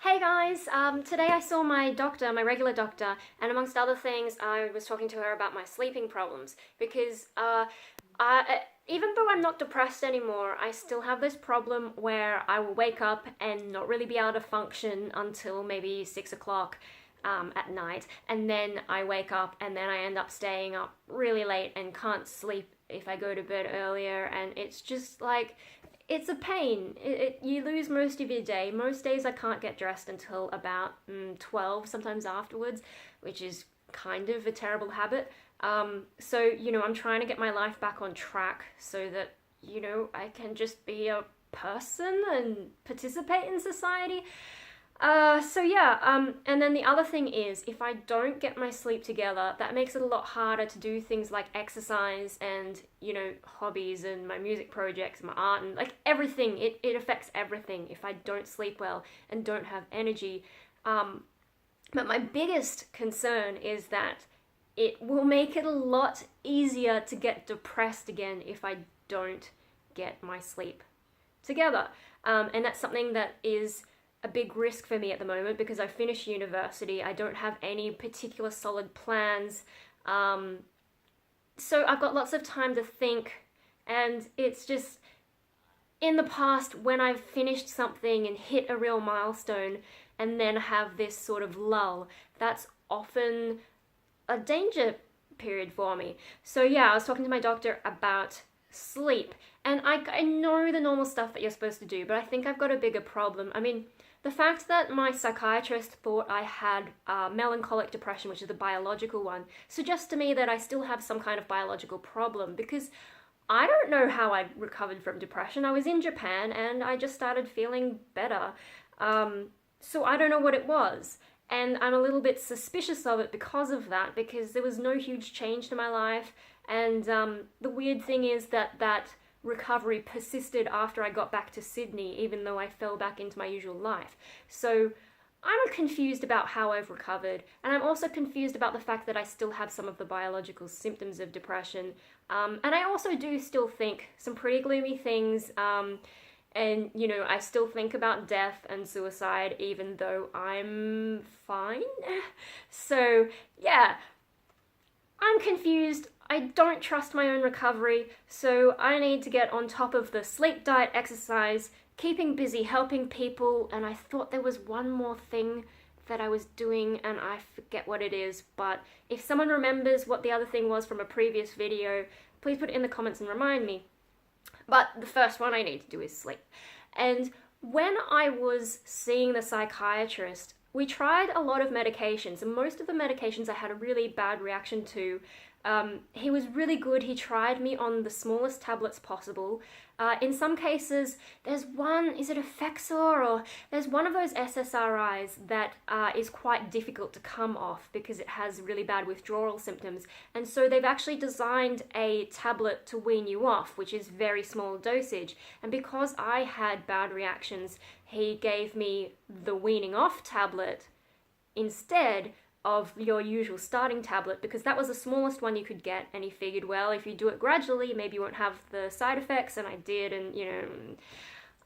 Hey guys, today I saw my doctor, my regular doctor, and amongst other things, I was talking to her about my sleeping problems because even though I'm not depressed anymore, I still have this problem where I will wake up and not really be able to function until maybe 6 o'clock at night, and then I wake up and then I end up staying up really late and can't sleep if I go to bed earlier, and it's just like it's a pain. You lose most of your day. Most days I can't get dressed until about 12, sometimes afterwards, which is kind of a terrible habit. So, I'm trying to get my life back on track so that, I can just be a person and participate in society. And then the other thing is, if I don't get my sleep together, that makes it a lot harder to do things like exercise and, hobbies and my music projects, my art, and like everything. It affects everything if I don't sleep well and don't have energy. But my biggest concern is that it will make it a lot easier to get depressed again if I don't get my sleep together. And that's something that is a big risk for me at the moment because I finished university. I don't have any particular solid plans. So I've got lots of time to think, and it's just in the past when I've finished something and hit a real milestone and then have this sort of lull, that's often a danger period for me. So yeah, I was talking to my doctor about sleep, and I know the normal stuff that you're supposed to do, but I think I've got a bigger problem. I mean, the fact that my psychiatrist thought I had melancholic depression, which is the biological one, suggests to me that I still have some kind of biological problem, because I don't know how I recovered from depression. I was in Japan and I just started feeling better. So I don't know what it was. And I'm a little bit suspicious of it because of that, because there was no huge change to my life. And the weird thing is that recovery persisted after I got back to Sydney, even though I fell back into my usual life. So I'm confused about how I've recovered, and I'm also confused about the fact that I still have some of the biological symptoms of depression. And I also do still think some pretty gloomy things, and I still think about death and suicide, even though I'm fine. So yeah, I'm confused. I don't trust my own recovery, so I need to get on top of the sleep, diet, exercise, keeping busy, helping people, and I thought there was one more thing that I was doing and I forget what it is, but if someone remembers what the other thing was from a previous video, please put it in the comments and remind me. But the first one I need to do is sleep. And when I was seeing the psychiatrist, we tried a lot of medications, and most of the medications I had a really bad reaction to. He was really good. He tried me on the smallest tablets possible. In some cases, there's one, is it Effexor, or there's one of those SSRIs that is quite difficult to come off because it has really bad withdrawal symptoms. And so they've actually designed a tablet to wean you off, which is very small dosage. And because I had bad reactions, he gave me the weaning off tablet instead of your usual starting tablet, because that was the smallest one you could get, and he figured, well, if you do it gradually, maybe you won't have the side effects, and I did, and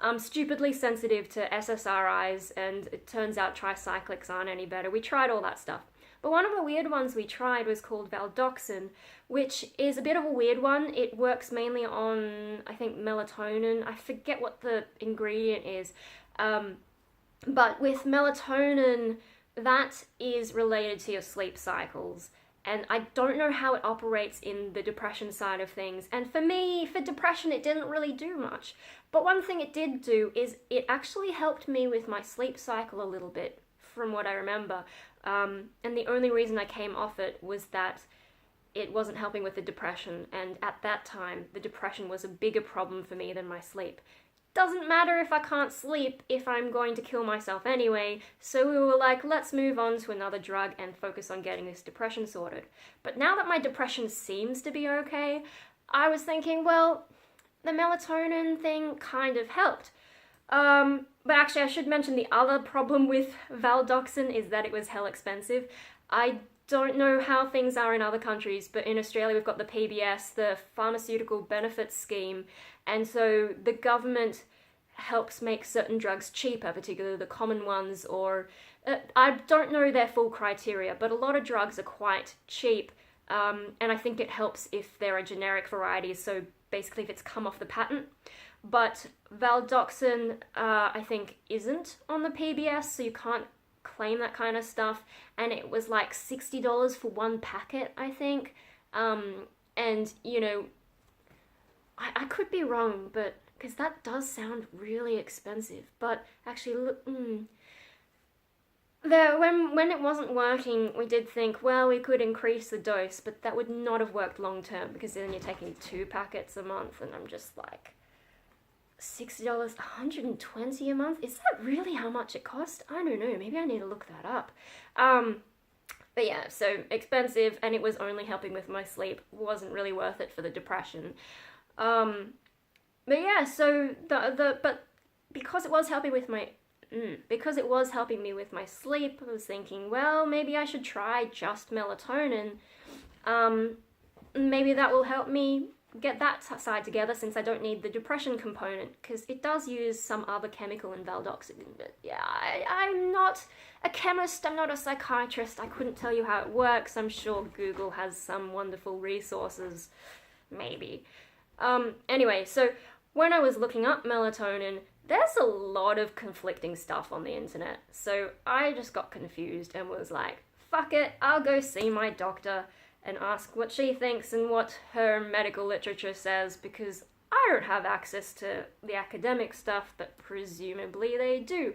I'm stupidly sensitive to SSRIs, and it turns out tricyclics aren't any better. We tried all that stuff. But one of the weird ones we tried was called valdoxin, which is a bit of a weird one. It works mainly on, I think, melatonin. I forget what the ingredient is. But with melatonin, that is related to your sleep cycles, and I don't know how it operates in the depression side of things. And for me, for depression, it didn't really do much. But one thing it did do is it actually helped me with my sleep cycle a little bit, from what I remember. And the only reason I came off it was that it wasn't helping with the depression, and at that time, the depression was a bigger problem for me than my sleep. Doesn't matter if I can't sleep if I'm going to kill myself anyway, so we were like, let's move on to another drug and focus on getting this depression sorted. But now that my depression seems to be okay, I was thinking, well, the melatonin thing kind of helped. But actually I should mention the other problem with valdoxin is that it was hell expensive. I don't know how things are in other countries, but in Australia we've got the PBS, the Pharmaceutical Benefits Scheme, and so the government helps make certain drugs cheaper, particularly the common ones, or I don't know their full criteria, but a lot of drugs are quite cheap, and I think it helps if there are generic varieties, so basically if it's come off the patent. But valdoxin, I think, isn't on the PBS, so you can't claim that kind of stuff, and it was like $60 for one packet, I think, and, you know, I could be wrong, but, because that does sound really expensive, but actually, look, when it wasn't working, we did think, well, we could increase the dose, but that would not have worked long term, because then you're taking 2 packets a month, and I'm just like, $60, $120 a month? Is that really how much it cost? I don't know, maybe I need to look that up. But yeah, so expensive, and it was only helping with my sleep. Wasn't really worth it for the depression. But yeah, so but because it was helping with my me with my sleep, I was thinking, well, maybe I should try just melatonin. Maybe that will help me get that side together, since I don't need the depression component, because it does use some other chemical in valdoxin. But yeah, I'm not a chemist, I'm not a psychiatrist, I couldn't tell you how it works. I'm sure Google has some wonderful resources, maybe. Anyway, so when I was looking up melatonin, there's a lot of conflicting stuff on the internet, so I just got confused and was like, fuck it, I'll go see my doctor and ask what she thinks and what her medical literature says, because I don't have access to the academic stuff, but presumably they do.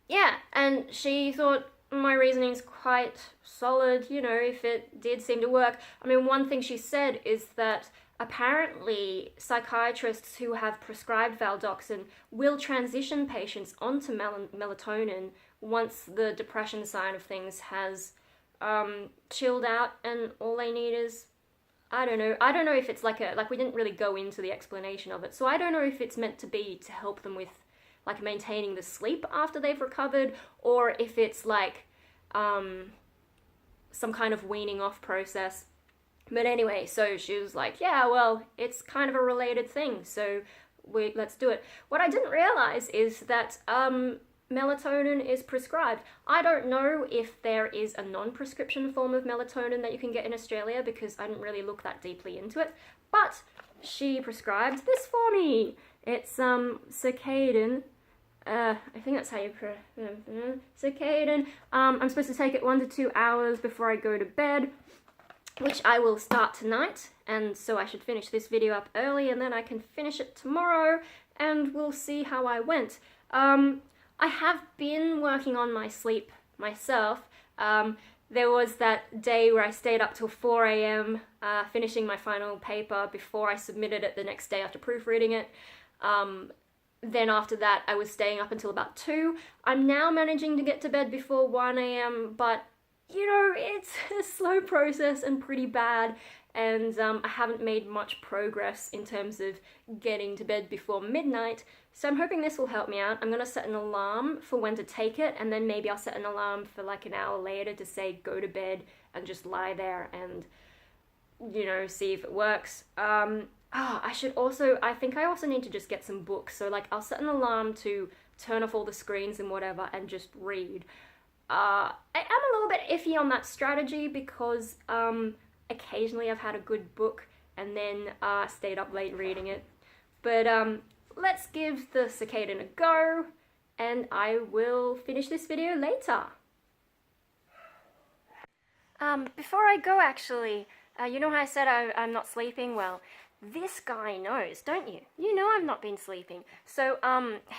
Yeah, and she thought my reasoning's quite solid, you know, if it did seem to work. I mean, one thing she said is that apparently psychiatrists who have prescribed valdoxin will transition patients onto melatonin once the depression side of things has chilled out, and all they need is, I don't know if it's like we didn't really go into the explanation of it, so I don't know if it's meant to be to help them with like maintaining the sleep after they've recovered, or if it's like some kind of weaning off process. But anyway, so she was like, yeah, well, it's kind of a related thing, so let's do it. What I didn't realize is that melatonin is prescribed. I don't know if there is a non-prescription form of melatonin that you can get in Australia, because I didn't really look that deeply into it, but she prescribed this for me. It's Circadin. I think that's how you Circadin. I'm supposed to take it 1 to 2 hours before I go to bed, which I will start tonight, and so I should finish this video up early, and then I can finish it tomorrow, and we'll see how I went. I have been working on my sleep myself. There was that day where I stayed up till 4 a.m. Finishing my final paper before I submitted it the next day after proofreading it. Then after that, I was staying up until about 2. I'm now managing to get to bed before 1 a.m., but, you know, it's a slow process and pretty bad, and I haven't made much progress in terms of getting to bed before midnight, so I'm hoping this will help me out. I'm going to set an alarm for when to take it, and then maybe I'll set an alarm for like an hour later to say go to bed and just lie there and, you know, see if it works. I think I also need to just get some books, so like I'll set an alarm to turn off all the screens and whatever and just read. I am a little bit iffy on that strategy, because occasionally I've had a good book and then stayed up late reading it. But let's give the Circadin a go, and I will finish this video later. Before I go, actually, you know how I said I'm not sleeping? Well, this guy knows, don't you? You know I've not been sleeping. So,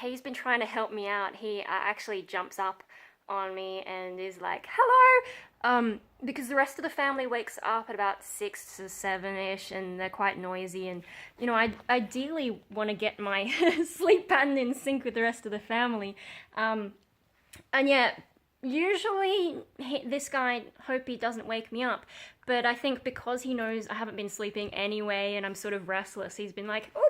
he's been trying to help me out. He actually jumps up on me and is like, hello! Because the rest of the family wakes up at about 6 to 7-ish, and they're quite noisy, and, you know, I ideally want to get my sleep pattern in sync with the rest of the family. And yeah, usually this guy, hope he doesn't wake me up, but I think because he knows I haven't been sleeping anyway and I'm sort of restless, he's been like, oh!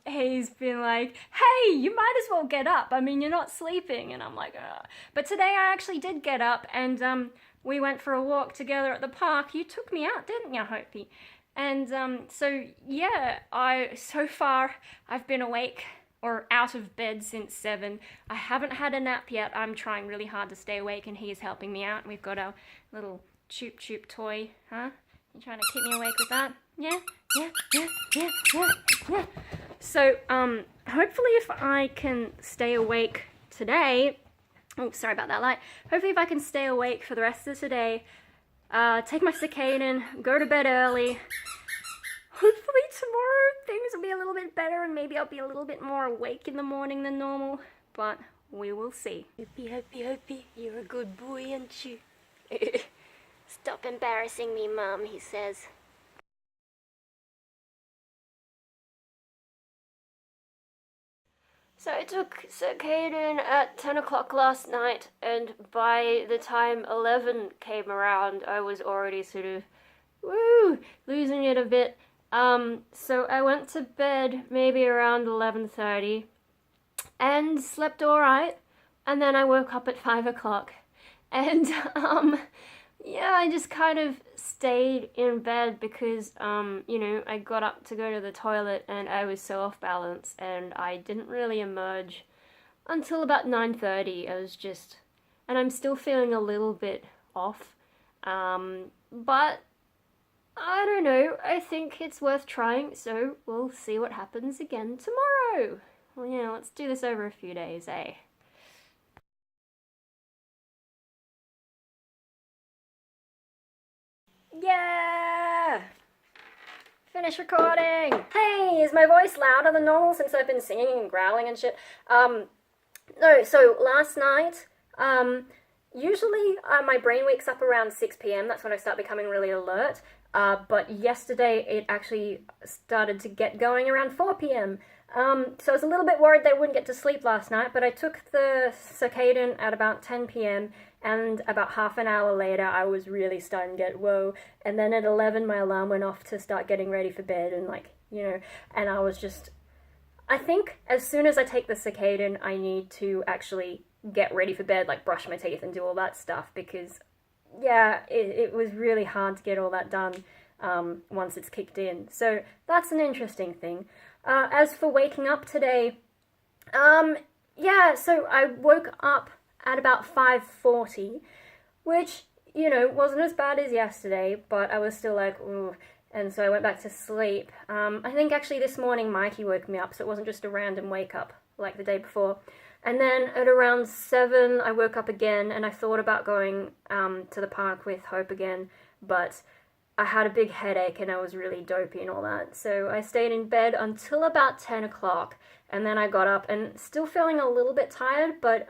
He's been like, hey, you might as well get up. I mean, you're not sleeping. And I'm like, ugh. But today I actually did get up, and we went for a walk together at the park. You took me out, didn't you, Hopi? And so yeah, so far I've been awake or out of bed since 7. I haven't had a nap yet. I'm trying really hard to stay awake, and he's helping me out. We've got our little Choop Choop toy, huh? You trying to keep me awake with that? Yeah, yeah, yeah, yeah, yeah, yeah. So hopefully if I can stay awake today, oh, sorry about that light. Hopefully if I can stay awake for the rest of today, take my Circadin, go to bed early. Hopefully tomorrow things will be a little bit better and maybe I'll be a little bit more awake in the morning than normal, but we will see. Hoopy, you're a good boy, aren't you? Stop embarrassing me, Mum, he says. So I took Circadin at 10 o'clock last night, and by the time 11 came around, I was already sort of, losing it a bit. So I went to bed maybe around 11:30 and slept alright, and then I woke up at 5 o'clock. And, yeah, I just kind of stayed in bed because, I got up to go to the toilet and I was so off balance, and I didn't really emerge until about 9:30. And I'm still feeling a little bit off, but I don't know, I think it's worth trying, so we'll see what happens again tomorrow. Well, yeah, let's do this over a few days, eh? Yeah! Finish recording! Hey, is my voice louder than normal since I've been singing and growling and shit? No, so last night, usually my brain wakes up around 6 p.m. That's when I start becoming really alert. But yesterday it actually started to get going around 4 p.m. So I was a little bit worried that I wouldn't get to sleep last night, but I took the Circadin at about 10 p.m. and about half an hour later I was really starting to get whoa. And then at 11 my alarm went off to start getting ready for bed, and and I was just, I think as soon as I take the Circadin I need to actually get ready for bed, like brush my teeth and do all that stuff, because yeah, it was really hard to get all that done once it's kicked in. So that's an interesting thing. As for waking up today, yeah, so I woke up at about 5:40, which, wasn't as bad as yesterday, but I was still like, ooh, and so I went back to sleep. I think actually this morning Mikey woke me up, so it wasn't just a random wake up like the day before. And then at around 7, I woke up again, and I thought about going to the park with Hope again, but I had a big headache and I was really dopey and all that. So I stayed in bed until about 10 o'clock, and then I got up and still feeling a little bit tired, but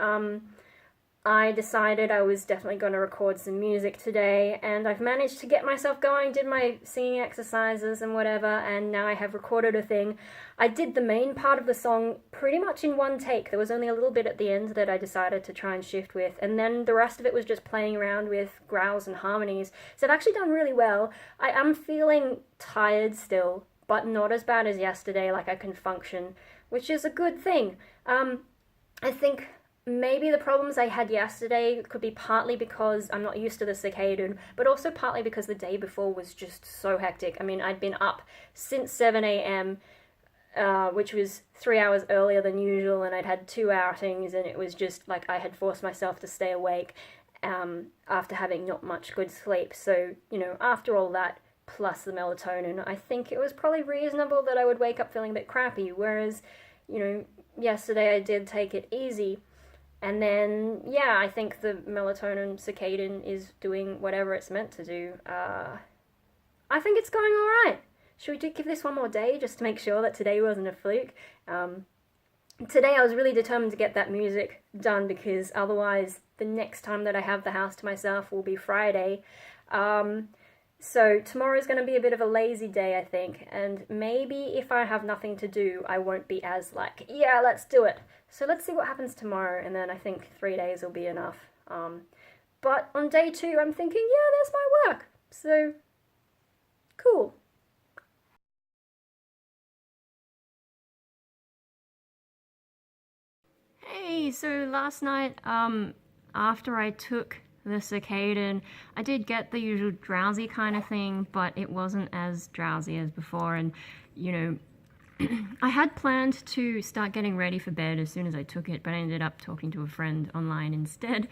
I decided I was definitely going to record some music today, and I've managed to get myself going, did my singing exercises and whatever, and now I have recorded a thing. I did the main part of the song pretty much in one take. There was only a little bit at the end that I decided to try and shift with, and then the rest of it was just playing around with growls and harmonies. So I've actually done really well. I am feeling tired still, but not as bad as yesterday. Like, I can function, which is a good thing. I think maybe the problems I had yesterday could be partly because I'm not used to the Circadin, but also partly because the day before was just so hectic. I mean, I'd been up since 7 a.m., which was 3 hours earlier than usual, and I'd had 2 outings, and it was just like I had forced myself to stay awake after having not much good sleep. So, after all that, plus the melatonin, I think it was probably reasonable that I would wake up feeling a bit crappy, whereas, yesterday I did take it easy. And then, yeah, I think the melatonin Circadin is doing whatever it's meant to do. I think it's going all right. Should we give this one more day just to make sure that today wasn't a fluke? Today I was really determined to get that music done, because otherwise the next time that I have the house to myself will be Friday. So tomorrow's going to be a bit of a lazy day, I think, and maybe if I have nothing to do, I won't be as like, yeah, let's do it. So let's see what happens tomorrow, and then I think 3 days will be enough. But on day 2, I'm thinking, yeah, there's my work. So, cool. Hey, so last night, after I took the Circadin. I did get the usual drowsy kind of thing, but it wasn't as drowsy as before. And, you know, I had planned to start getting ready for bed as soon as I took it, but I ended up talking to a friend online instead.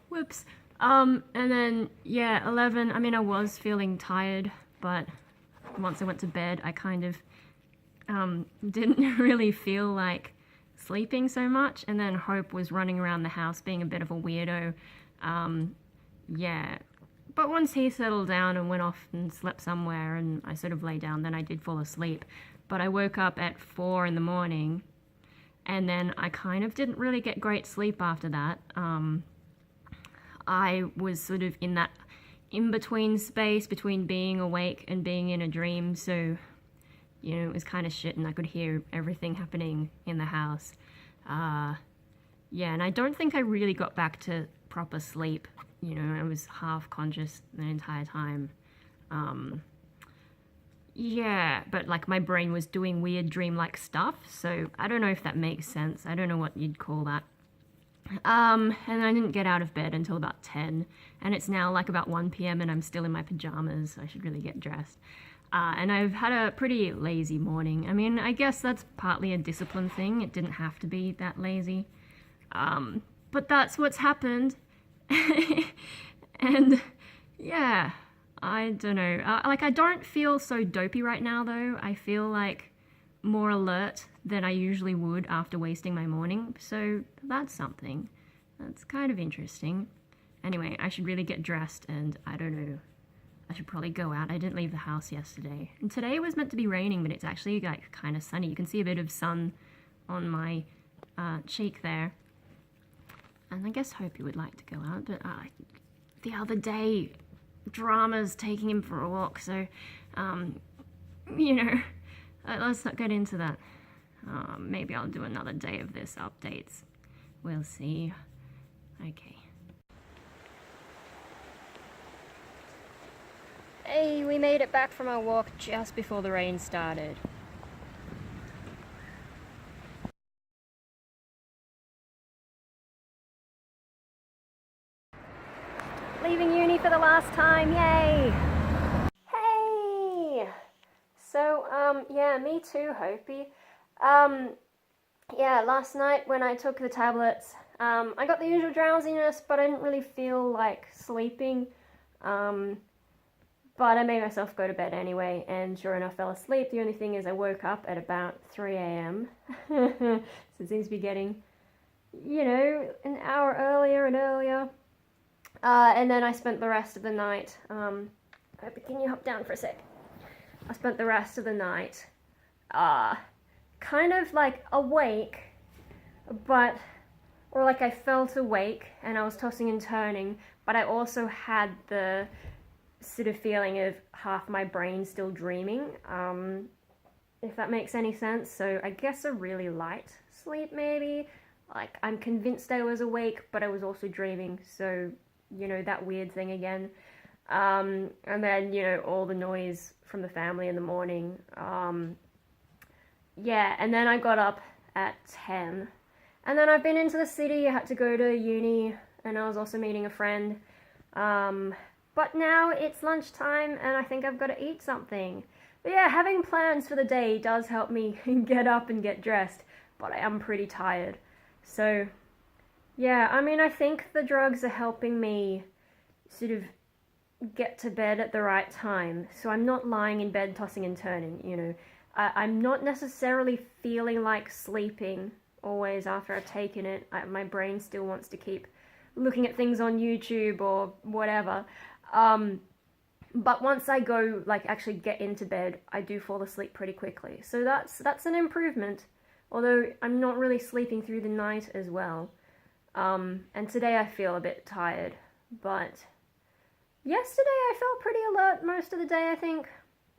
Whoops. And then, yeah, 11, I mean, I was feeling tired, but once I went to bed, I kind of didn't really feel like sleeping so much. And then Hope was running around the house being a bit of a weirdo. Yeah. But once he settled down and went off and slept somewhere and I sort of lay down, then I did fall asleep. But I woke up at 4 in the morning and then I kind of didn't really get great sleep after that. I was sort of in that in-between space between being awake and being in a dream, so, you know, it was kind of shit and I could hear everything happening in the house. Yeah, and I don't think I really got back to proper sleep. You know, I was half conscious the entire time. Yeah, but like my brain was doing weird dream-like stuff, so I don't know if that makes sense. I don't know what you'd call that. And I didn't get out of bed until about 10, and it's now like about 1 p.m. and I'm still in my pajamas. I should really get dressed. And I've had a pretty lazy morning. I mean, I guess that's partly a discipline thing. It didn't have to be that lazy. But that's what's happened. And yeah, I don't know. Like, I don't feel so dopey right now, though. I feel like more alert than I usually would after wasting my morning, so that's something. That's kind of interesting. Anyway, I should really get dressed and I don't know, I should probably go out. I didn't leave the house yesterday. And today was meant to be raining, but it's actually like kind of sunny. You can see a bit of sun on my cheek there. And I guess Hope you would like to go out, but the other day, drama's taking him for a walk, so, you know, let's not get into that. Maybe I'll do another day of this updates. We'll see. Okay. Hey, we made it back from our walk just before the rain started. Leaving uni for the last time, yay! Hey! So, yeah, me too, Hopi. Yeah, last night when I took the tablets, I got the usual drowsiness, but I didn't really feel like sleeping. But I made myself go to bed anyway, and sure enough, fell asleep. The only thing is I woke up at about 3 a.m. So it seems to be getting, you know, an hour earlier and earlier. And then I spent the rest of the night, can you hop down for a sec? I spent the rest of the night, kind of like awake, or like I felt awake and I was tossing and turning, but I also had the sort of feeling of half my brain still dreaming, if that makes any sense. So I guess a really light sleep maybe. Like, I'm convinced I was awake, but I was also dreaming, so, you know, that weird thing again. And then, you know, all the noise from the family in the morning. Yeah, and then I got up at 10. And then I've been into the city. I had to go to uni, and I was also meeting a friend. But now it's lunchtime, and I think I've got to eat something. But yeah, having plans for the day does help me get up and get dressed, but I am pretty tired. So, yeah, I mean, I think the drugs are helping me sort of get to bed at the right time. So I'm not lying in bed tossing and turning, you know. I'm not necessarily feeling like sleeping always after I've taken it. My brain still wants to keep looking at things on YouTube or whatever. But once I go, like, actually get into bed, I do fall asleep pretty quickly. So that's an improvement, although I'm not really sleeping through the night as well. And today I feel a bit tired, but yesterday I felt pretty alert most of the day, I think.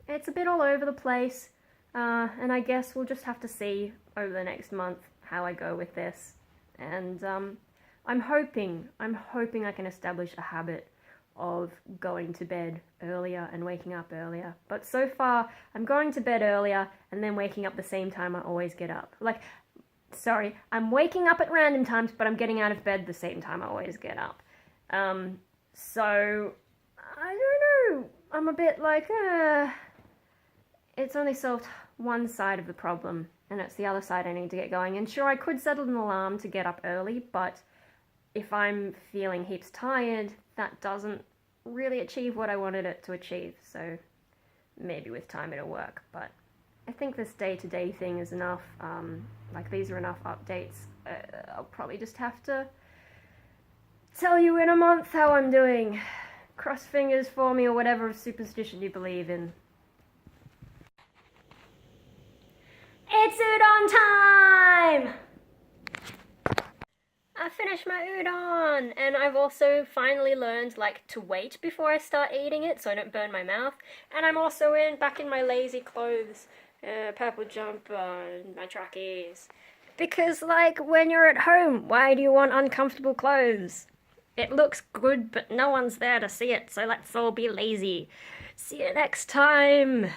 It's a bit all over the place, and I guess we'll just have to see over the next month how I go with this. And I'm hoping I can establish a habit of going to bed earlier and waking up earlier. But so far, I'm going to bed earlier and then waking up the same time I always get up. Like, sorry, I'm waking up at random times, but I'm getting out of bed the same time I always get up. So, I don't know. I'm a bit like, it's only solved one side of the problem, and it's the other side I need to get going. And sure, I could set an alarm to get up early, but if I'm feeling heaps tired, that doesn't really achieve what I wanted it to achieve. So maybe with time it'll work, but I think this day-to-day thing is enough. Like, these are enough updates. I'll probably just have to tell you in a month how I'm doing. Cross fingers for me, or whatever superstition you believe in. It's udon time! I finished my udon, and I've also finally learned, like, to wait before I start eating it so I don't burn my mouth. And I'm also back in my lazy clothes, purple jumper, and my trackies. Because, like, when you're at home, why do you want uncomfortable clothes? It looks good, but no one's there to see it, so let's all be lazy. See you next time!